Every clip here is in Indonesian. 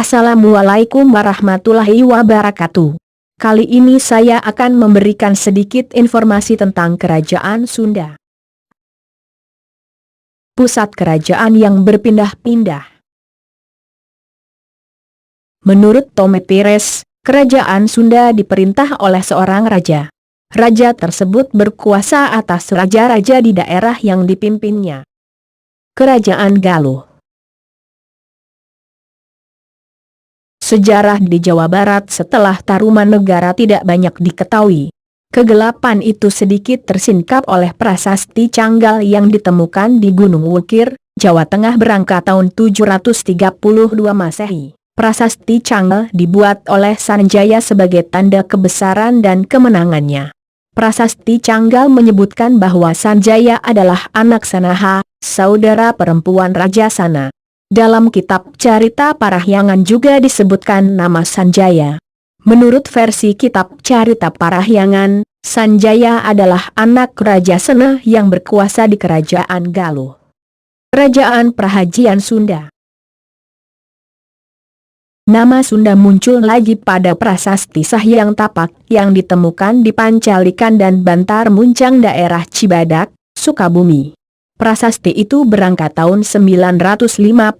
Assalamualaikum warahmatullahi wabarakatuh. Kali ini saya akan memberikan sedikit informasi tentang Kerajaan Sunda. Pusat kerajaan yang berpindah-pindah. Menurut Tome Pires, Kerajaan Sunda diperintah oleh seorang raja. Raja tersebut berkuasa atas raja-raja di daerah yang dipimpinnya. Kerajaan Galuh. Sejarah di Jawa Barat setelah Tarumanegara tidak banyak diketahui. Kegelapan itu sedikit tersingkap oleh prasasti Canggal yang ditemukan di Gunung Wukir, Jawa Tengah berangkat tahun 732 Masehi. Prasasti Canggal dibuat oleh Sanjaya sebagai tanda kebesaran dan kemenangannya. Prasasti Canggal menyebutkan bahwa Sanjaya adalah anak Sanaha, saudara perempuan Raja Sana. Dalam kitab Carita Parahyangan juga disebutkan nama Sanjaya. Menurut versi kitab Carita Parahyangan, Sanjaya adalah anak Raja Sena yang berkuasa di Kerajaan Galuh. Kerajaan Prahajian Sunda. Nama Sunda muncul lagi pada prasasti Sahyang Tapak yang ditemukan di Pancalikan dan Bantar Muncang daerah Cibadak, Sukabumi. Prasasti itu berangkat tahun 952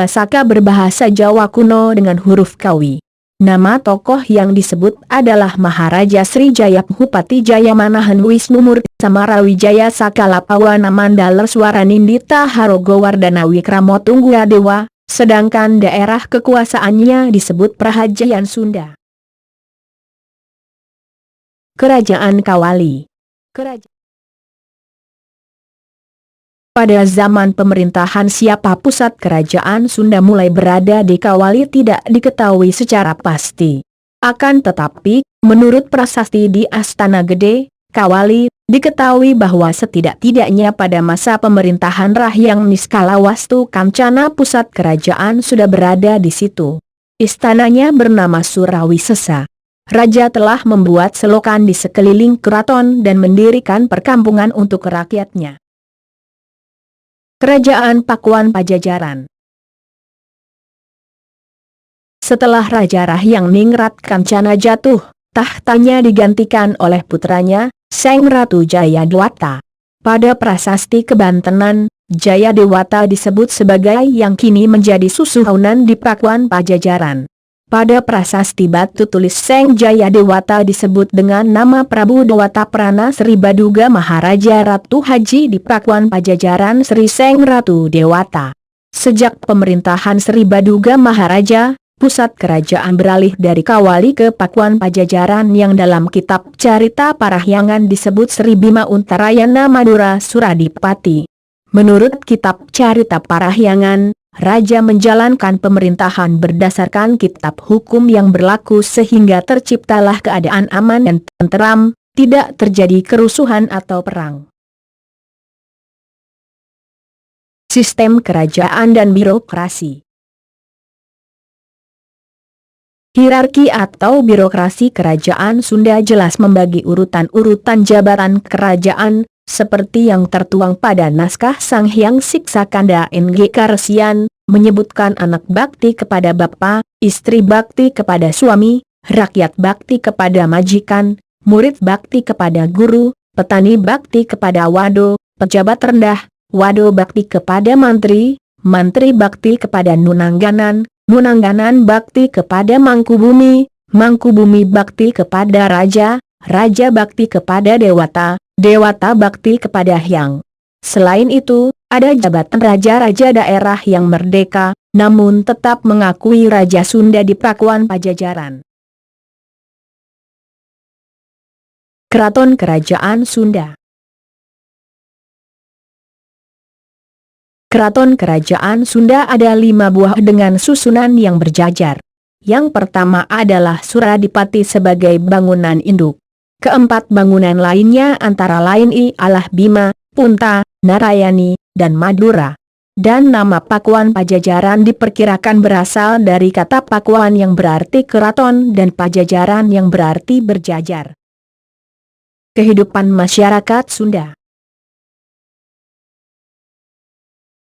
Saka berbahasa Jawa kuno dengan huruf Kawi. Nama tokoh yang disebut adalah Maharaja Srijaya Bhupati Jayamanahan Wisnumurti Samarawijaya Sakala Pawana Mandala Swaranindita Harogowardana Wikramotunggadewa, sedangkan daerah kekuasaannya disebut Prahajian Sunda. Kerajaan Kawali. Pada zaman pemerintahan siapa pusat kerajaan Sunda mulai berada di Kawali tidak diketahui secara pasti. Akan tetapi, menurut prasasti di Astana Gede, Kawali, diketahui bahwa setidak-tidaknya pada masa pemerintahan Rahyang Niskalawastu Kancana pusat kerajaan sudah berada di situ. Istananya bernama Surawisesa. Raja telah membuat selokan di sekeliling keraton dan mendirikan perkampungan untuk rakyatnya. Kerajaan Pakuan Pajajaran. Setelah Raja Rahyang Ningrat Kancana jatuh, tahtanya digantikan oleh putranya, Seng Ratu Jayadewata. Pada prasasti Kebantenan, Jayadewata disebut sebagai yang kini menjadi susuhunan di Pakuan Pajajaran. Pada prasasti batu tulis Seng Jayadewata disebut dengan nama Prabu Dewata Prana Sri Baduga Maharaja Ratu Haji di Pakuan Pajajaran Sri Seng Ratu Dewata. Sejak pemerintahan Sri Baduga Maharaja, pusat kerajaan beralih dari Kawali ke Pakuan Pajajaran yang dalam kitab Carita Parahyangan disebut Sri Bima Untarayana Madura Suradipati. Menurut kitab Carita Parahyangan, Raja menjalankan pemerintahan berdasarkan kitab hukum yang berlaku sehingga terciptalah keadaan aman dan tenteram, tidak terjadi kerusuhan atau perang. Sistem kerajaan dan birokrasi. Hierarki atau birokrasi kerajaan Sunda jelas membagi urutan-urutan jabatan kerajaan, seperti yang tertuang pada naskah Sang Hyang Siksakanda NG Karesian, menyebutkan anak bakti kepada bapa, istri bakti kepada suami, rakyat bakti kepada majikan, murid bakti kepada guru, petani bakti kepada wado, pejabat rendah, wado bakti kepada mantri, mantri bakti kepada nunangganan, nunangganan bakti kepada mangkubumi, mangkubumi bakti kepada raja, raja bakti kepada dewata, dewata bakti kepada hyang. Selain itu, ada jabatan raja-raja daerah yang merdeka, namun tetap mengakui Raja Sunda di Pakuan Pajajaran. Keraton Kerajaan Sunda. Keraton Kerajaan Sunda ada 5 buah dengan susunan yang berjajar. Yang pertama adalah Suradipati sebagai bangunan induk. Keempat bangunan lainnya antara lain ialah Bima, Punta, Narayani, dan Madura. Dan nama Pakuan Pajajaran diperkirakan berasal dari kata Pakuan yang berarti keraton dan Pajajaran yang berarti berjajar. Kehidupan masyarakat Sunda.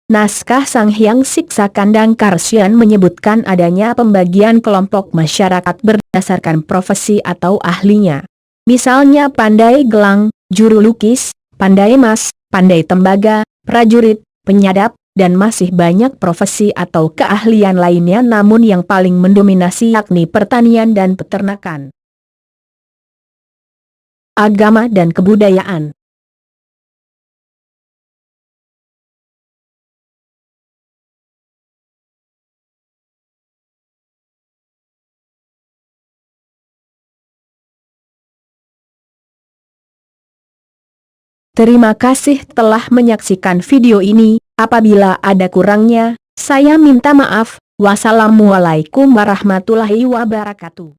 Naskah Sang Hyang Siksa Kandang Karsian menyebutkan adanya pembagian kelompok masyarakat berdasarkan profesi atau ahlinya. Misalnya pandai gelang, juru lukis, pandai emas, pandai tembaga, prajurit, penyadap, dan masih banyak profesi atau keahlian lainnya, namun yang paling mendominasi yakni pertanian dan peternakan. Agama dan kebudayaan. Terima kasih telah menyaksikan video ini. Apabila ada kurangnya, saya minta maaf. Wassalamualaikum warahmatullahi wabarakatuh.